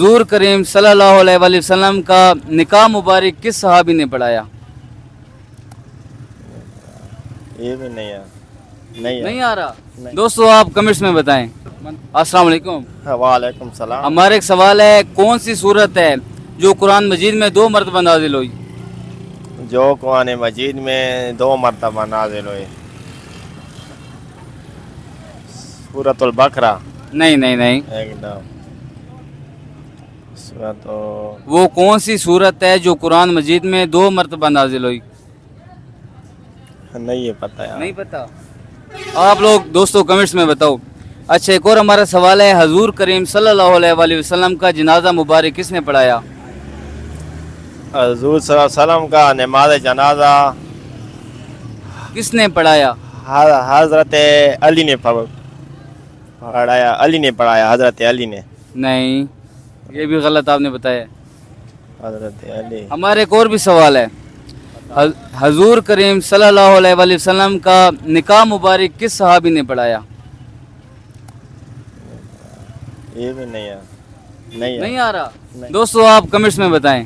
حضور کریم صلی اللہ علیہ وآلہ وسلم کا نکاح مبارک کس صحابی نے پڑھایا؟ یہ بھی نہیں ہے، نہیں آ رہا؟ دوستو آپ کمنٹس میں بتائیں۔ السلام علیکم۔ وعلیکم السلام۔ ہمارا ایک سوال ہے، کون سی صورت ہے جو قرآن مجید میں 2 مرتبہ نازل ہوئی؟ جو قرآن مجید میں 2 مرتبہ نازل ہوئی، سورۃ البقرہ۔ نہیں۔ ایک دم سورۃ وہ کون سی صورت ہے جو قرآن مجید میں 2 مرتبہ نازل ہوئی؟ نہیں یہ پتہ یار۔ نہیں پتا؟ آپ لوگ دوستو کمنٹس میں بتاؤ۔ اچھا ایک اور ہمارا سوال ہے، حضور کریم صلی اللہ علیہ وآلہ وسلم کا جنازہ مبارک کس نے پڑھایا؟ حضور صلی اللہ علیہ وسلم کا نماز جنازہ کس نے پڑھایا؟ حضرت علی نے پڑھایا، حضرت علی نے۔ نہیں، یہ بھی غلط آپ نے بتایا۔ حضرت علی۔ ہمارا ایک اور بھی سوال ہے، حضور کریم صلی اللہ علیہ وآلہ وسلم کا نکاح مبارک کس صحابی نے پڑھایا؟ یہ بھی نہیں ہے، نہیں آ رہا؟ دوستو آپ کمنٹس میں بتائیں۔